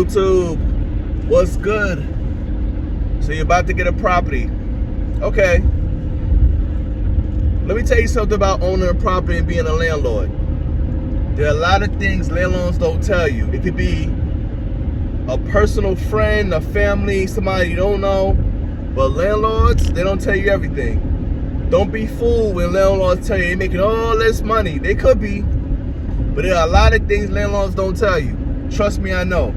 YouTube, what's good? So you're about to get a property. Okay. Let me tell you something about owning a property and being a landlord. There are a lot of things landlords don't tell you. It could be a personal friend, a family, somebody you don't know. But landlords, they don't tell you everything. Don't be fooled when landlords tell you they're making all this money. They could be. But there are a lot of things landlords don't tell you. Trust me, I know.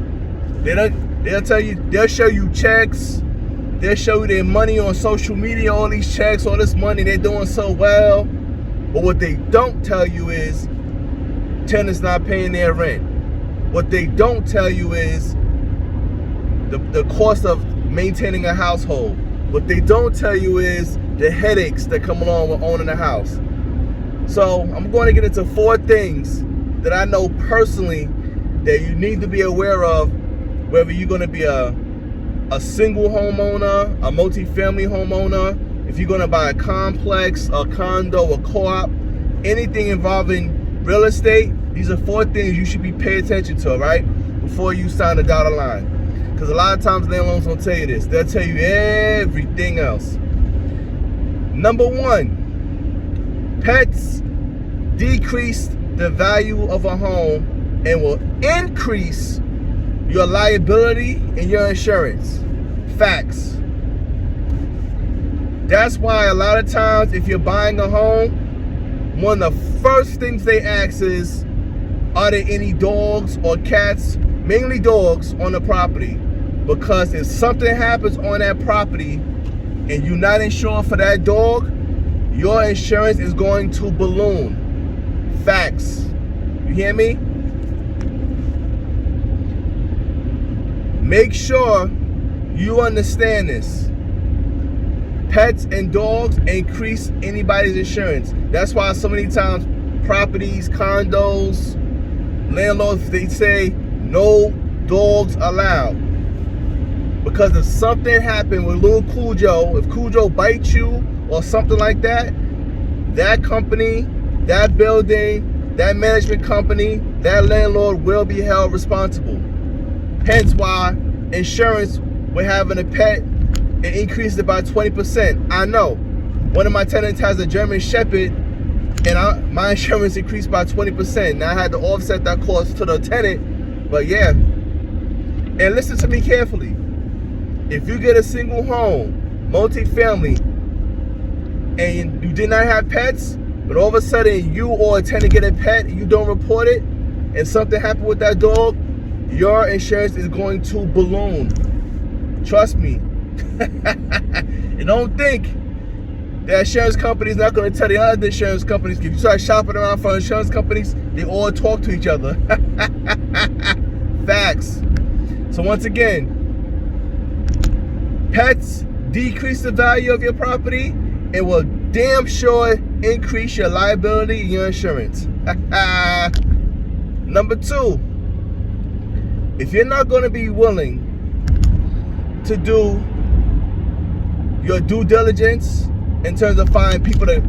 They'll tell you, they'll show you checks. They'll show you their money on social media, all these checks, all this money, they're doing so well. But what they don't tell you is tenants not paying their rent. What they don't tell you is the cost of maintaining a household. What they don't tell you is the headaches that come along with owning a house. So I'm going to get into 4 things that I know personally that you need to be aware of, whether you're going to be a single homeowner, a multi-family homeowner, if you're going to buy a complex, a condo, a co-op, anything involving real estate. These are 4 things you should be paying attention to, right, before you sign a dotted line. Because a lot of times landlords don't tell you this. They'll tell you everything else. Number 1, pets decrease the value of a home and will increase your liability and your insurance. Facts. That's why a lot of times if you're buying a home, one of the first things they ask is, are there any dogs or cats, mainly dogs, on the property? Because if something happens on that property and you're not insured for that dog, your insurance is going to balloon. Facts. You hear me? Make sure you understand this. Pets and dogs increase anybody's insurance. That's why so many times properties, condos, landlords, they say no dogs allowed. Because if something happened with little Cujo, if Cujo bites you or something like that, that company, that building, that management company, that landlord will be held responsible. Hence why insurance with having a pet, it increased it by 20%. I know. One of my tenants has a German Shepherd, and my insurance increased by 20%. Now I had to offset that cost to the tenant, but yeah. And listen to me carefully. If you get a single home, multi-family, and you did not have pets, but all of a sudden you or a tenant get a pet and you don't report it, and something happened with that dog, your insurance is going to balloon. Trust me. And don't think that insurance companies not going to tell the other insurance companies. If you start shopping around for insurance companies, they all talk to each other. Facts. So once again, pets decrease the value of your property and will damn sure increase your liability and your insurance. Number 2, if you're not going to be willing to do your due diligence in terms of finding people to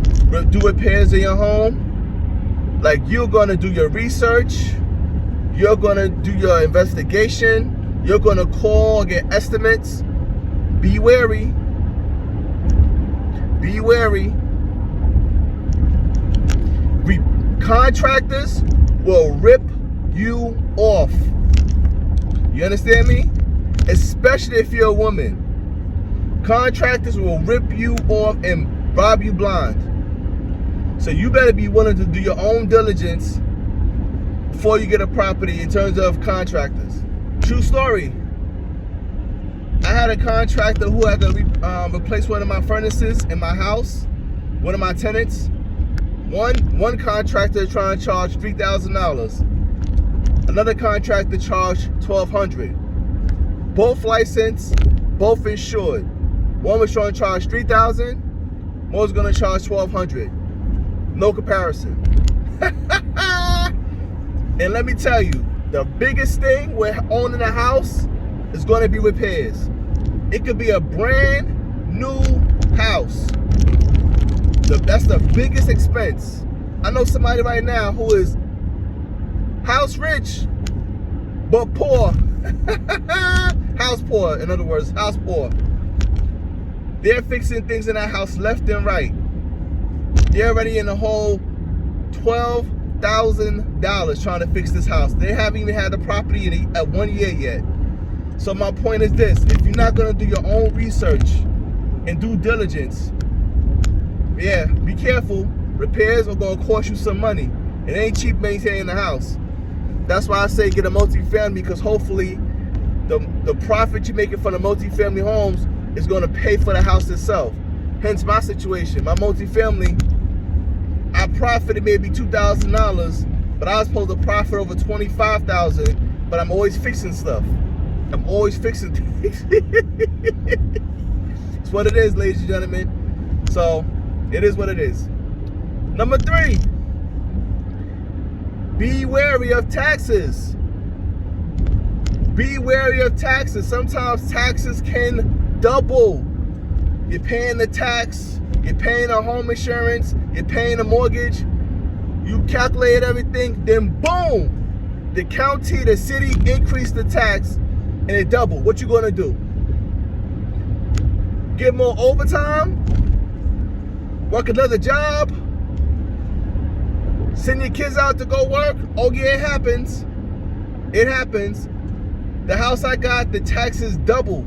do repairs in your home, like you're going to do your research, you're going to do your investigation, you're going to call, get estimates, be wary. Be wary. Contractors will rip you off. You understand me? Especially if you're a woman. Contractors will rip you off and rob you blind. So you better be willing to do your own diligence before you get a property in terms of contractors. True story. I had a contractor who had to replace one of my furnaces in my house, one of my tenants. One contractor trying to charge $3,000. Another contractor charged $1,200. Both licensed, both insured. One was trying to charge $3,000. One was going to charge $1,200. No comparison. And let me tell you, the biggest thing with owning a house is going to be repairs. It could be a brand new house. That's the biggest expense. I know somebody right now who is house rich but poor. House poor, in other words, house poor. They're fixing things in that house left and right. They're already in the hole $12,000 trying to fix this house. They haven't even had the property at 1 year yet. So my point is this: if you're not gonna do your own research and due diligence, yeah, be careful. Repairs are gonna cost you some money. It ain't cheap maintaining the house. That's why I say get a multifamily, because hopefully the profit you're making from the multifamily homes is gonna pay for the house itself. Hence my situation. My multifamily, I profited maybe $2,000, but I was supposed to profit over $25,000. But I'm always fixing stuff. I'm always fixing things. It's what it is, ladies and gentlemen. So it is what it is. Number 3, be wary of taxes. Be wary of taxes. Sometimes taxes can double. You're paying the tax, you're paying a home insurance, you're paying a mortgage. You calculate everything, then boom, the county, the city increased the tax and it doubled. What you gonna do? Get more overtime? Work another job? Send your kids out to go work? Oh yeah, it happens. It happens. The house I got, the taxes double.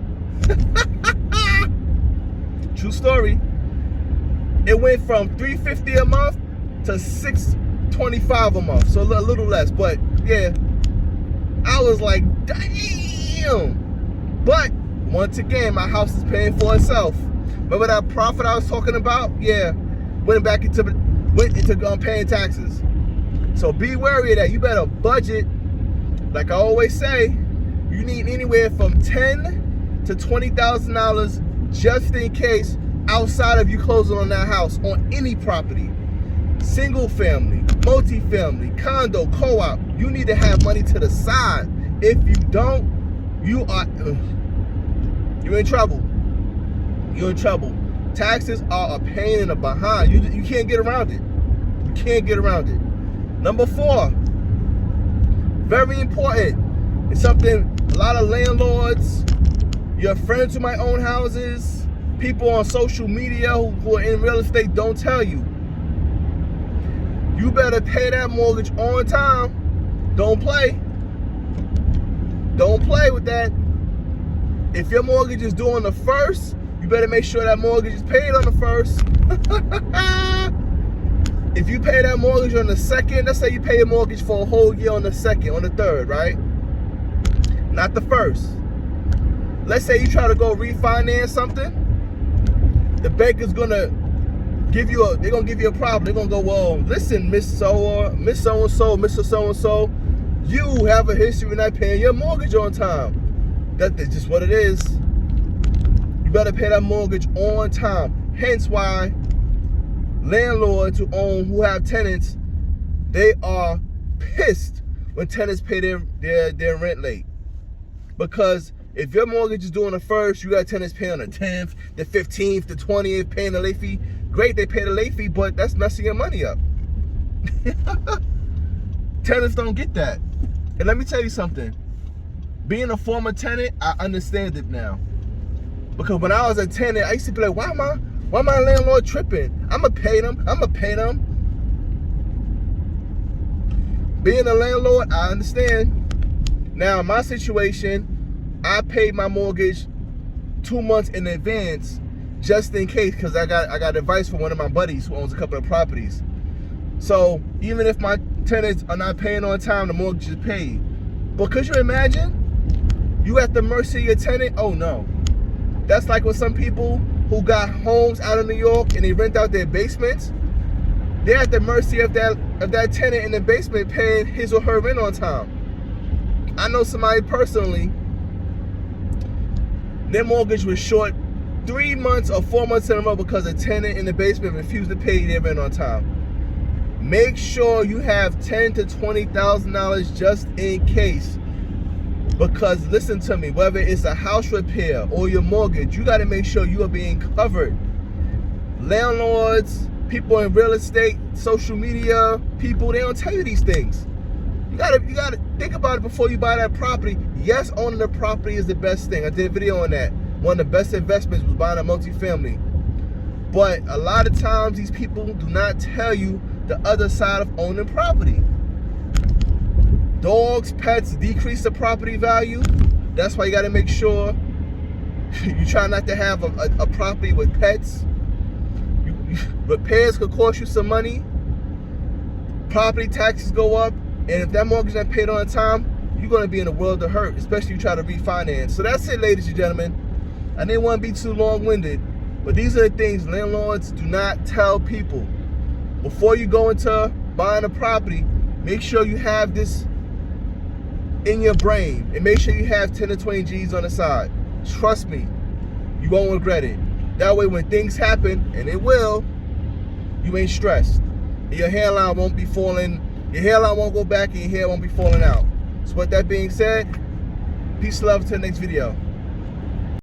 True story. It went from $350 a month to $625 a month, so a little less. But yeah, I was like, damn. But once again, my house is paying for itself. Remember that profit I was talking about? Yeah, went into paying taxes. So be wary of that. You better budget. Like I always say, you need anywhere from $10,000 to $20,000 just in case, outside of you closing on that house, on any property. Single family, multifamily, condo, co-op. You need to have money to the side. If you don't, you're in trouble. You're in trouble. Taxes are a pain in the behind. You can't get around it. You can't get around it. Number 4, very important. It's something a lot of landlords, your friends who might own houses, people on social media who are in real estate don't tell you. You better pay that mortgage on time. Don't play. Don't play with that. If your mortgage is due on the 1st, you better make sure that mortgage is paid on the 1st. If you pay that mortgage on the 2nd, let's say you pay a mortgage for a whole year on the 2nd, on the 3rd, right? Not the 1st. Let's say you try to go refinance something. The bank is gonna give you a problem. They're gonna go, well, listen, Miss So-and-so, Mr. So-and-so, you have a history of not paying your mortgage on time. That's just what it is. You better pay that mortgage on time. Hence why landlords who have tenants, they are pissed when tenants pay their rent late. Because if your mortgage is due on the 1st, you got tenants paying on the 10th, the 15th, the 20th, paying the late fee. Great, they pay the late fee, but that's messing your money up. Tenants don't get that. And let me tell you something. Being a former tenant, I understand it now. Because when I was a tenant, I used to be like, why my landlord tripping? I'ma pay them. Being a landlord, I understand. Now, in my situation, I paid my mortgage 2 months in advance just in case, because I got advice from one of my buddies who owns a couple of properties. So even if my tenants are not paying on time, the mortgage is paid. But could you imagine? You at the mercy of your tenant? Oh no. That's like with some people who got homes out of New York and they rent out their basements. They're at the mercy of that tenant in the basement paying his or her rent on time. I know somebody personally, their mortgage was short 3 months or 4 months in a row because a tenant in the basement refused to pay their rent on time. Make sure you have $10,000 to $20,000 just in case. Because listen to me, whether it's a house repair or your mortgage, you got to make sure you are being covered. Landlords, people in real estate, social media, people, they don't tell you these things. You gotta think about it before you buy that property. Yes, owning the property is the best thing. I did a video on that. One of the best investments was buying a multifamily. But a lot of times these people do not tell you the other side of owning property. Dogs, pets decrease the property value. That's why you gotta make sure you try not to have a property with pets. Repairs could cost you some money. Property taxes go up. And if that mortgage ain't paid on time, you're going to be in a world of hurt, especially if you try to refinance. So that's it, ladies and gentlemen. I didn't want to be too long-winded, but these are the things landlords do not tell people. Before you go into buying a property, make sure you have this in your brain, and make sure you have 10 to 20 G's on the side. Trust me, you won't regret it. That way when things happen, and it will, you ain't stressed. And your hairline won't be falling. Your hairline won't go back and your hair won't be falling out. So with that being said, peace and love to the next video.